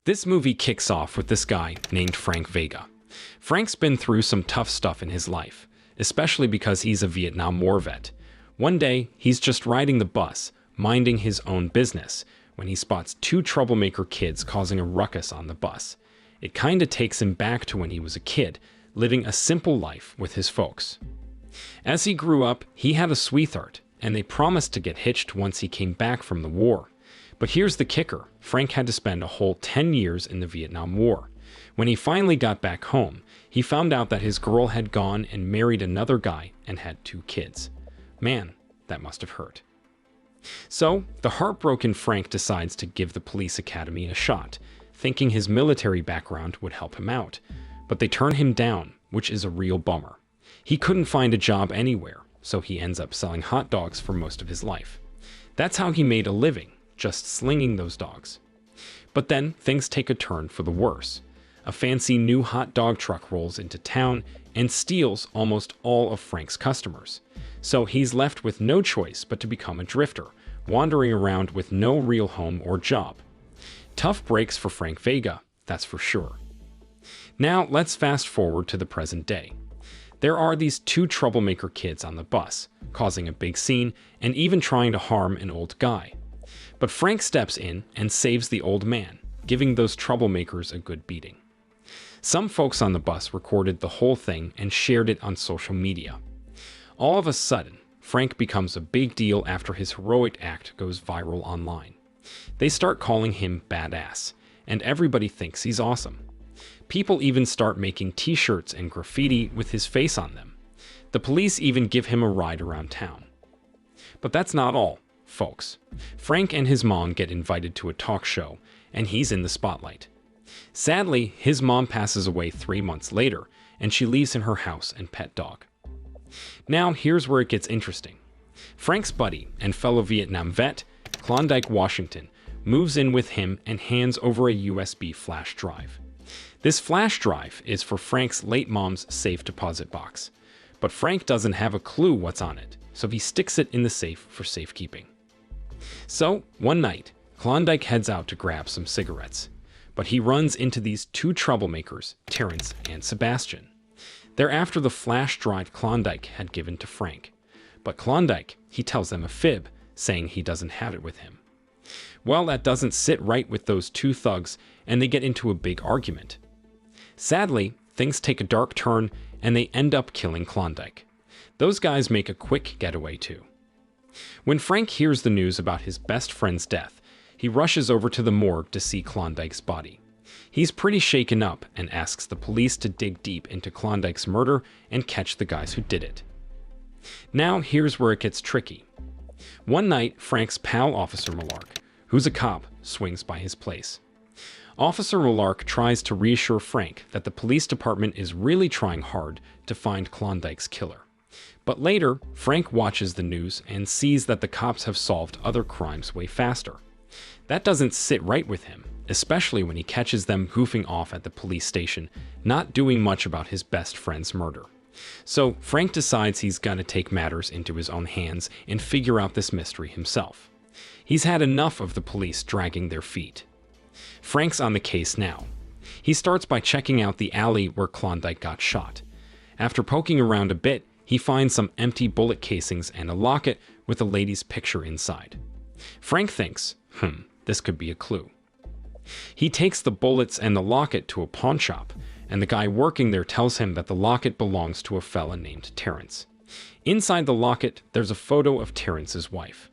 This movie kicks off with this guy named Frank Vega. Frank's been through some tough stuff in his life, especially because he's a Vietnam War vet. One day, he's just riding the bus, minding his own business, when he spots two troublemaker kids causing a ruckus on the bus. It kinda takes him back to when he was a kid, living a simple life with his folks. As he grew up, he had a sweetheart, and they promised to get hitched once he came back from the war. But here's the kicker: Frank had to spend a whole 10 years in the Vietnam War. When he finally got back home, he found out that his girl had gone and married another guy and had 2 kids. Man, that must have hurt. So, the heartbroken Frank decides to give the police academy a shot, thinking his military background would help him out. But they turn him down, which is a real bummer. He couldn't find a job anywhere, so he ends up selling hot dogs for most of his life. That's how he made a living, just slinging those dogs. But then things take a turn for the worse. A fancy new hot dog truck rolls into town and steals almost all of Frank's customers. So he's left with no choice but to become a drifter, wandering around with no real home or job. Tough breaks for Frank Vega, that's for sure. Now let's fast forward to the present day. There are these 2 troublemaker kids on the bus, causing a big scene and even trying to harm an old guy. But Frank steps in and saves the old man, giving those troublemakers a good beating. Some folks on the bus recorded the whole thing and shared it on social media. All of a sudden, Frank becomes a big deal after his heroic act goes viral online. They start calling him BadAss, and everybody thinks he's awesome. People even start making t-shirts and graffiti with his face on them. The police even give him a ride around town. But that's not all, folks. Frank and his mom get invited to a talk show, and he's in the spotlight. Sadly, his mom passes away 3 months later, and she leaves him her house and pet dog. Now here's where it gets interesting. Frank's buddy and fellow Vietnam vet, Klondike Washington, moves in with him and hands over a USB flash drive. This flash drive is for Frank's late mom's safe deposit box, but Frank doesn't have a clue what's on it, so he sticks it in the safe for safekeeping. So, one night, Klondike heads out to grab some cigarettes, but he runs into these 2 troublemakers, Terrence and Sebastian. They're after the flash drive Klondike had given to Frank, but Klondike, he tells them a fib, saying he doesn't have it with him. Well, that doesn't sit right with those 2 thugs, and they get into a big argument. Sadly, things take a dark turn, and they end up killing Klondike. Those guys make a quick getaway too. When Frank hears the news about his best friend's death, he rushes over to the morgue to see Klondike's body. He's pretty shaken up and asks the police to dig deep into Klondike's murder and catch the guys who did it. Now here's where it gets tricky. One night, Frank's pal Officer Malark, who's a cop, swings by his place. Officer Malark tries to reassure Frank that the police department is really trying hard to find Klondike's killer. But later, Frank watches the news and sees that the cops have solved other crimes way faster. That doesn't sit right with him, especially when he catches them goofing off at the police station, not doing much about his best friend's murder. So Frank decides he's gonna take matters into his own hands and figure out this mystery himself. He's had enough of the police dragging their feet. Frank's on the case now. He starts by checking out the alley where Klondike got shot. After poking around a bit, he finds some empty bullet casings and a locket with a lady's picture inside. Frank thinks, this could be a clue. He takes the bullets and the locket to a pawn shop, and the guy working there tells him that the locket belongs to a fella named Terrence. Inside the locket, there's a photo of Terrence's wife.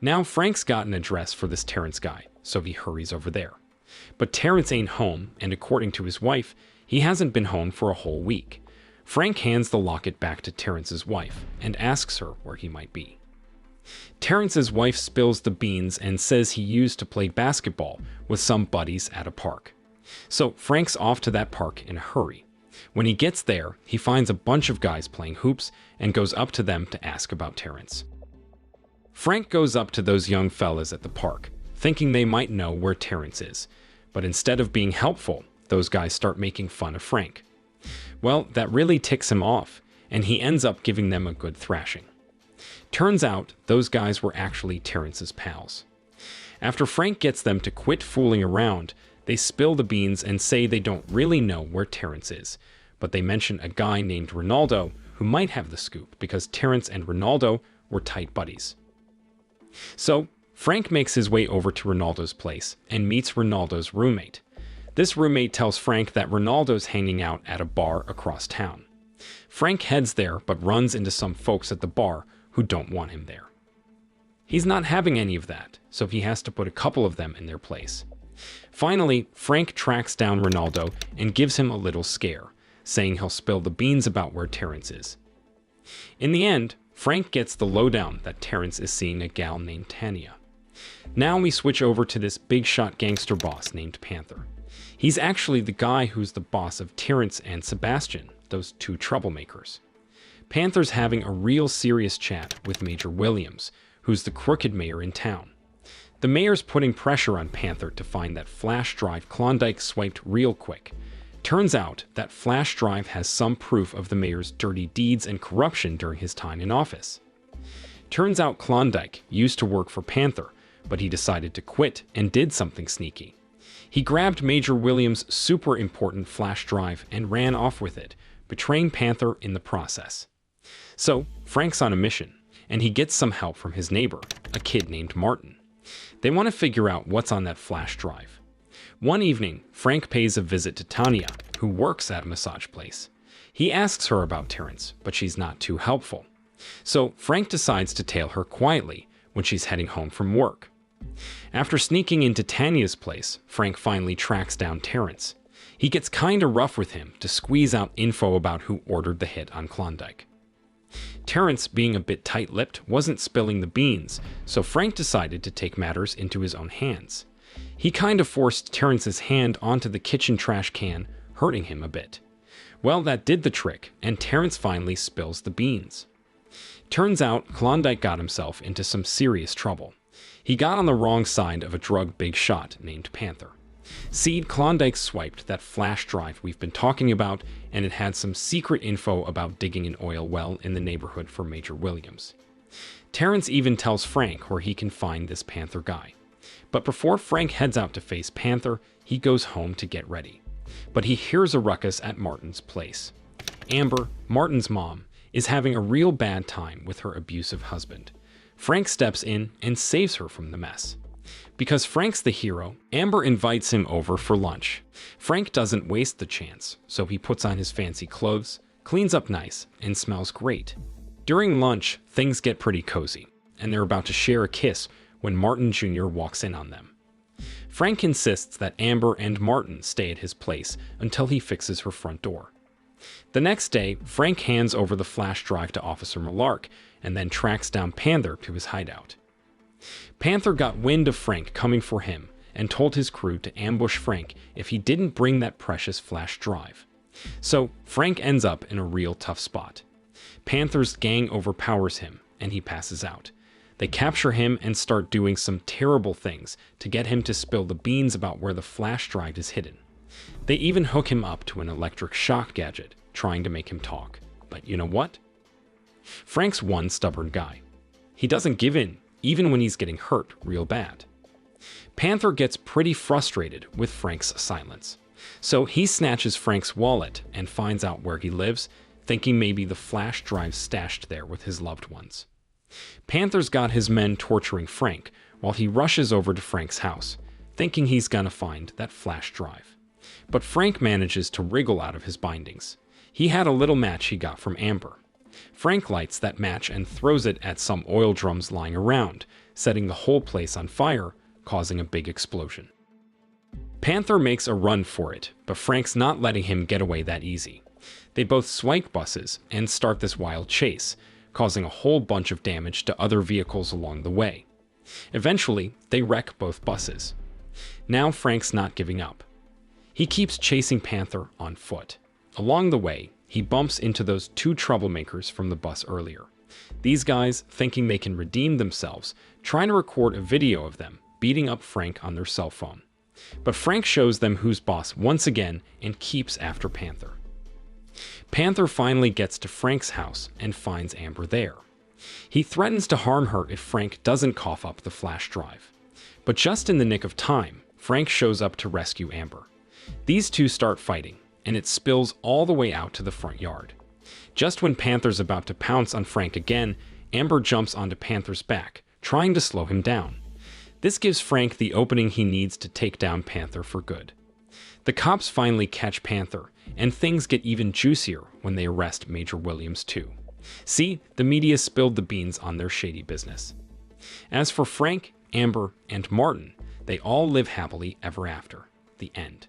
Now Frank's got an address for this Terrence guy, so he hurries over there. But Terrence ain't home, and according to his wife, he hasn't been home for a whole week. Frank hands the locket back to Terrence's wife and asks her where he might be. Terrence's wife spills the beans and says he used to play basketball with some buddies at a park. So Frank's off to that park in a hurry. When he gets there, he finds a bunch of guys playing hoops and goes up to them to ask about Terrence. Frank goes up to those young fellas at the park, thinking they might know where Terrence is, but instead of being helpful, those guys start making fun of Frank. Well, that really ticks him off, and he ends up giving them a good thrashing. Turns out, those guys were actually Terrence's pals. After Frank gets them to quit fooling around, They spill the beans and say they don't really know where Terrence is, but they mention a guy named Ronaldo who might have the scoop because Terrence and Ronaldo were tight buddies. So, Frank makes his way over to Ronaldo's place and meets Ronaldo's roommate. This roommate tells Frank that Ronaldo's hanging out at a bar across town. Frank heads there but runs into some folks at the bar who don't want him there. He's not having any of that, so he has to put a couple of them in their place. Finally, Frank tracks down Ronaldo and gives him a little scare, saying he'll spill the beans about where Terrence is. In the end, Frank gets the lowdown that Terrence is seeing a gal named Tanya. Now we switch over to this big shot gangster boss named Panther. He's actually the guy who's the boss of Terrence and Sebastian, those two troublemakers. Panther's having a real serious chat with Major Williams, who's the crooked mayor in town. The mayor's putting pressure on Panther to find that flash drive Klondike swiped real quick. Turns out that flash drive has some proof of the mayor's dirty deeds and corruption during his time in office. Turns out Klondike used to work for Panther, but he decided to quit and did something sneaky. He grabbed Major Williams' super important flash drive and ran off with it, betraying Panther in the process. So, Frank's on a mission, and he gets some help from his neighbor, a kid named Martin. They want to figure out what's on that flash drive. One evening, Frank pays a visit to Tanya, who works at a massage place. He asks her about Terrence, but she's not too helpful. So, Frank decides to tail her quietly when she's heading home from work. After sneaking into Tanya's place, Frank finally tracks down Terrence. He gets kinda rough with him to squeeze out info about who ordered the hit on Klondike. Terrence, being a bit tight-lipped, wasn't spilling the beans, so Frank decided to take matters into his own hands. He kinda forced Terrence's hand onto the kitchen trash can, hurting him a bit. Well, that did the trick, and Terrence finally spills the beans. Turns out Klondike got himself into some serious trouble. He got on the wrong side of a drug big shot named Panther. Klondike swiped that flash drive we've been talking about, and it had some secret info about digging an oil well in the neighborhood for Major Williams. Terrence even tells Frank where he can find this Panther guy. But before Frank heads out to face Panther, he goes home to get ready. But he hears a ruckus at Martin's place. Amber, Martin's mom, is having a real bad time with her abusive husband. Frank steps in and saves her from the mess. Because Frank's the hero, Amber invites him over for lunch. Frank doesn't waste the chance, so he puts on his fancy clothes, cleans up nice, and smells great. During lunch, things get pretty cozy, and they're about to share a kiss when Martin Jr. walks in on them. Frank insists that Amber and Martin stay at his place until he fixes her front door. The next day, Frank hands over the flash drive to Officer Malark and then tracks down Panther to his hideout. Panther got wind of Frank coming for him and told his crew to ambush Frank if he didn't bring that precious flash drive. So Frank ends up in a real tough spot. Panther's gang overpowers him and he passes out. They capture him and start doing some terrible things to get him to spill the beans about where the flash drive is hidden. They even hook him up to an electric shock gadget, trying to make him talk. But you know what? Frank's one stubborn guy. He doesn't give in, even when he's getting hurt real bad. Panther gets pretty frustrated with Frank's silence. So he snatches Frank's wallet and finds out where he lives, thinking maybe the flash drive's stashed there with his loved ones. Panther's got his men torturing Frank while he rushes over to Frank's house, thinking he's gonna find that flash drive. But Frank manages to wriggle out of his bindings. He had a little match he got from Amber. Frank lights that match and throws it at some oil drums lying around, setting the whole place on fire, causing a big explosion. Panther makes a run for it, but Frank's not letting him get away that easy. They both swipe buses and start this wild chase, causing a whole bunch of damage to other vehicles along the way. Eventually, they wreck both buses. Now Frank's not giving up. He keeps chasing Panther on foot. Along the way, he bumps into those two troublemakers from the bus earlier. These guys, thinking they can redeem themselves, try to record a video of them beating up Frank on their cell phone. But Frank shows them who's boss once again and keeps after Panther. Panther finally gets to Frank's house and finds Amber there. He threatens to harm her if Frank doesn't cough up the flash drive. But just in the nick of time, Frank shows up to rescue Amber. These two start fighting, and it spills all the way out to the front yard. Just when Panther's about to pounce on Frank again, Amber jumps onto Panther's back, trying to slow him down. This gives Frank the opening he needs to take down Panther for good. The cops finally catch Panther, and things get even juicier when they arrest Major Williams too. See, the media spilled the beans on their shady business. As for Frank, Amber, and Martin, they all live happily ever after. The end.